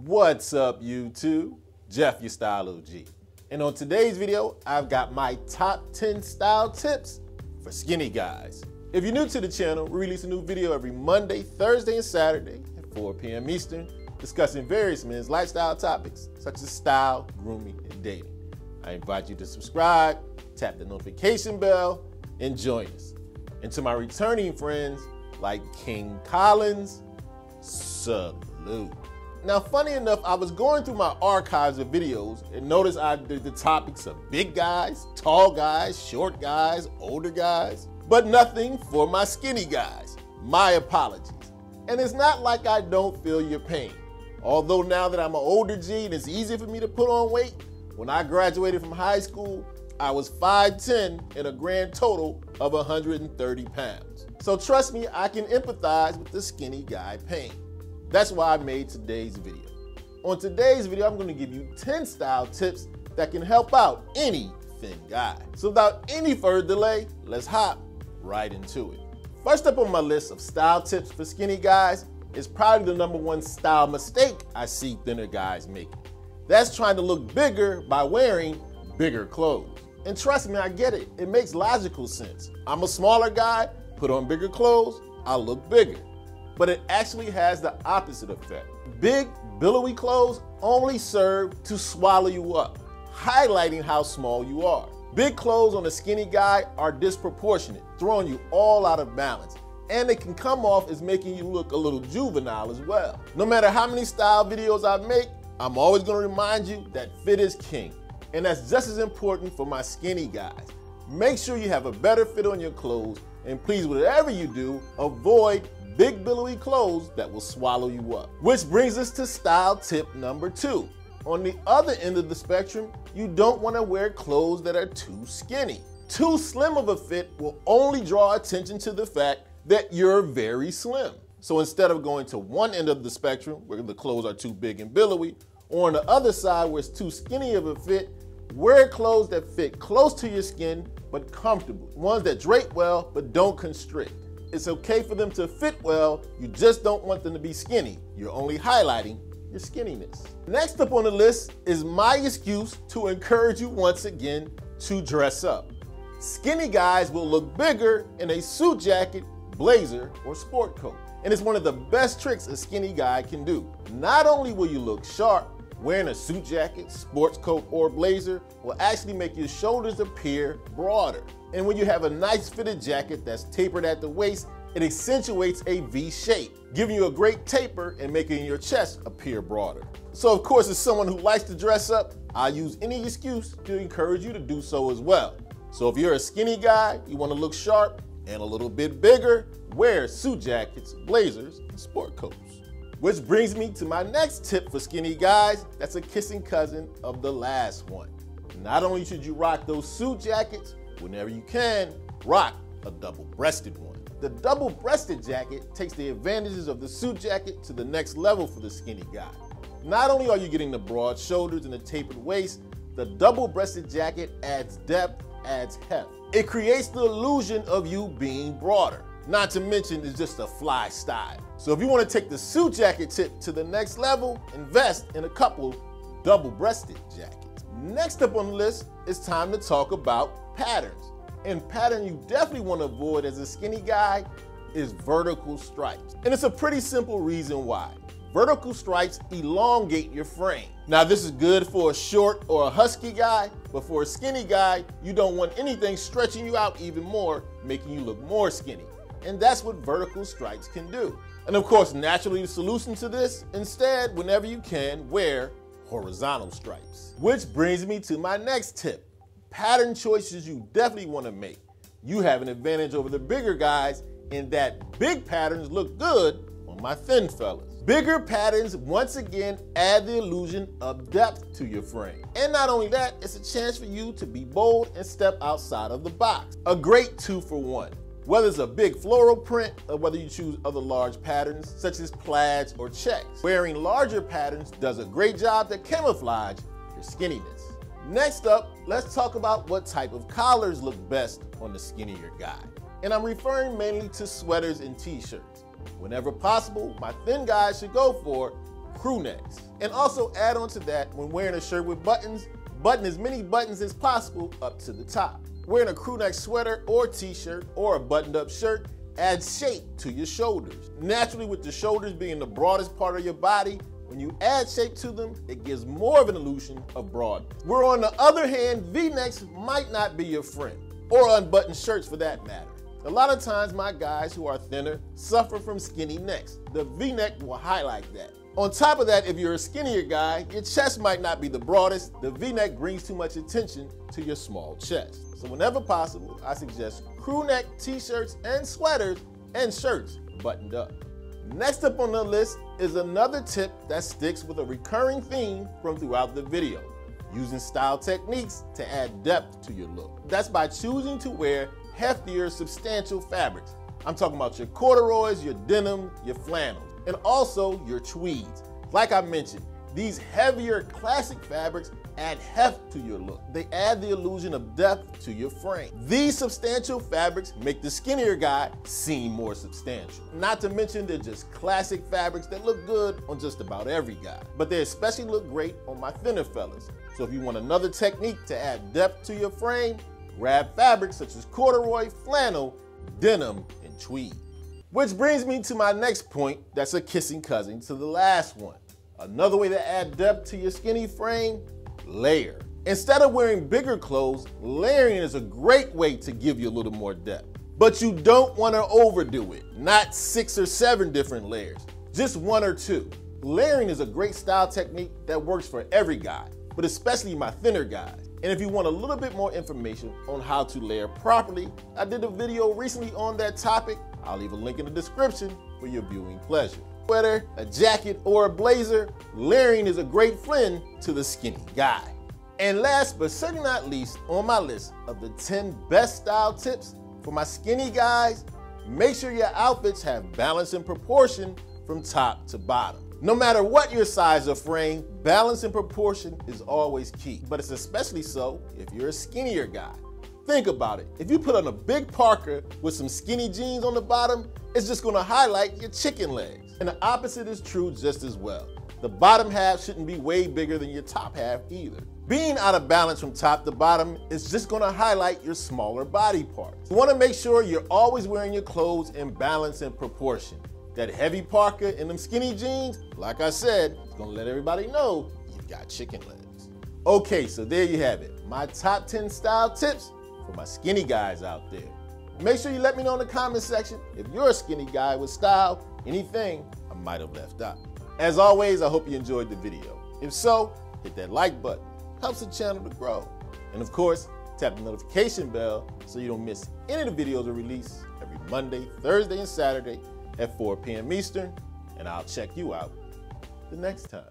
What's up, YouTube? Jeff, your Style O.G. And on today's video, I've got my top 10 style tips for skinny guys. If you're new to the channel, we release a new video every Monday, Thursday, and Saturday at 4 p.m. Eastern, discussing various men's lifestyle topics such as style, grooming, and dating. I invite you to subscribe, tap the notification bell, and join us. And to my returning friends like King Collins, salute. Now, funny enough, I was going through my archives of videos and noticed I did the topics of big guys, tall guys, short guys, older guys, but nothing for my skinny guys. My apologies. And it's not like I don't feel your pain. Although now that I'm an older G and it's easy for me to put on weight, when I graduated from high school, I was 5'10" and a grand total of 130 pounds. So trust me, I can empathize with the skinny guy pain. That's why I made today's video. On today's video, I'm gonna give you 10 style tips that can help out any thin guy. So without any further delay, let's hop right into it. First up on my list of style tips for skinny guys is probably the #1 style mistake I see thinner guys making. That's trying to look bigger by wearing bigger clothes. And trust me, I get it. It makes logical sense. I'm a smaller guy, put on bigger clothes, I'll look bigger. But it actually has the opposite effect. Big, billowy clothes only serve to swallow you up, highlighting how small you are. Big clothes on a skinny guy are disproportionate, throwing you all out of balance. And it can come off as making you look a little juvenile as well. No matter how many style videos I make, I'm always gonna remind you that fit is king. And that's just as important for my skinny guys. Make sure you have a better fit on your clothes, and please, whatever you do, avoid big billowy clothes that will swallow you up. Which brings us to style tip #2. On the other end of the spectrum, you don't want to wear clothes that are too skinny. Too slim of a fit will only draw attention to the fact that you're very slim. So instead of going to one end of the spectrum where the clothes are too big and billowy, or on the other side where it's too skinny of a fit, wear clothes that fit close to your skin but comfortable. Ones that drape well but don't constrict. It's okay for them to fit well, you just don't want them to be skinny. You're only highlighting your skinniness. Next up on the list is my excuse to encourage you once again to dress up. Skinny guys will look bigger in a suit jacket, blazer, or sport coat. And it's one of the best tricks a skinny guy can do. Not only will you look sharp, wearing a suit jacket, sports coat, or blazer will actually make your shoulders appear broader. And when you have a nice fitted jacket that's tapered at the waist, it accentuates a V shape, giving you a great taper and making your chest appear broader. So of course, as someone who likes to dress up, I use any excuse to encourage you to do so as well. So if you're a skinny guy, you want to look sharp and a little bit bigger, wear suit jackets, blazers, and sport coats. Which brings me to my next tip for skinny guys that's a kissing cousin of the last one. Not only should you rock those suit jackets, whenever you can, rock a double-breasted one. The double-breasted jacket takes the advantages of the suit jacket to the next level for the skinny guy. Not only are you getting the broad shoulders and the tapered waist, the double-breasted jacket adds depth, adds heft. It creates the illusion of you being broader. Not to mention, it's just a fly style. So if you want to take the suit jacket tip to the next level, invest in a couple double-breasted jackets. Next up on the list, it's time to talk about patterns. And pattern you definitely want to avoid as a skinny guy is vertical stripes. And it's a pretty simple reason why. Vertical stripes elongate your frame. Now this is good for a short or a husky guy, but for a skinny guy, you don't want anything stretching you out even more, making you look more skinny. And that's what vertical stripes can do. And of course, naturally, the solution to this, instead, whenever you can, wear horizontal stripes. Which brings me to my next tip. Pattern choices you definitely want to make. You have an advantage over the bigger guys in that big patterns look good on my thin fellas. Bigger patterns, once again, add the illusion of depth to your frame. And not only that, it's a chance for you to be bold and step outside of the box. A great 2-for-1. Whether it's a big floral print or whether you choose other large patterns such as plaids or checks. Wearing larger patterns does a great job to camouflage your skinniness. Next up, let's talk about what type of collars look best on the skinnier guy. And I'm referring mainly to sweaters and t-shirts. Whenever possible, my thin guys should go for crew necks. And also add on to that, when wearing a shirt with buttons, button as many buttons as possible up to the top. Wearing a crew neck sweater or t-shirt or a buttoned up shirt adds shape to your shoulders. Naturally, with the shoulders being the broadest part of your body, when you add shape to them, it gives more of an illusion of broadness. Where on the other hand, V-necks might not be your friend, or unbuttoned shirts for that matter. A lot of times my guys who are thinner suffer from skinny necks. The V-neck will highlight that. On top of that, if you're a skinnier guy, your chest might not be the broadest. The V-neck brings too much attention to your small chest. So whenever possible, I suggest crew neck t-shirts and sweaters and shirts buttoned up. Next up on the list is another tip that sticks with a recurring theme from throughout the video: using style techniques to add depth to your look. That's by choosing to wear heftier, substantial fabrics. I'm talking about your corduroys, your denim, your flannels, and also your tweeds. Like I mentioned, these heavier classic fabrics add heft to your look. They add the illusion of depth to your frame. These substantial fabrics make the skinnier guy seem more substantial. Not to mention they're just classic fabrics that look good on just about every guy, but they especially look great on my thinner fellas. So if you want another technique to add depth to your frame, grab fabrics such as corduroy, flannel, denim, and tweed. Which brings me to my next point that's a kissing cousin to the last one. Another way to add depth to your skinny frame: layer. Instead of wearing bigger clothes, layering is a great way to give you a little more depth. But you don't want to overdo it. Not 6 or 7 different layers, just 1 or 2. Layering is a great style technique that works for every guy, but especially my thinner guys. And if you want a little bit more information on how to layer properly, I did a video recently on that topic. I'll leave a link in the description for your viewing pleasure. Whether a jacket or a blazer, layering is a great friend to the skinny guy. And last but certainly not least on my list of the 10 best style tips for my skinny guys, make sure your outfits have balance and proportion from top to bottom. No matter what your size or frame, balance and proportion is always key, but it's especially so if you're a skinnier guy. Think about it. If you put on a big parka with some skinny jeans on the bottom, it's just gonna highlight your chicken legs. And the opposite is true just as well. The bottom half shouldn't be way bigger than your top half either. Being out of balance from top to bottom is just gonna highlight your smaller body parts. You wanna make sure you're always wearing your clothes in balance and proportion. That heavy parka and them skinny jeans, like I said, it's gonna let everybody know you've got chicken legs. Okay, so there you have it. My top 10 style tips for my skinny guys out there. Make sure you let me know in the comment section if you're a skinny guy with style, anything I might have left out. As always, I hope you enjoyed the video. If so, hit that like button. Helps the channel to grow. And of course, tap the notification bell so you don't miss any of the videos we release every Monday, Thursday, and Saturday at 4 p.m. Eastern, and I'll check you out the next time.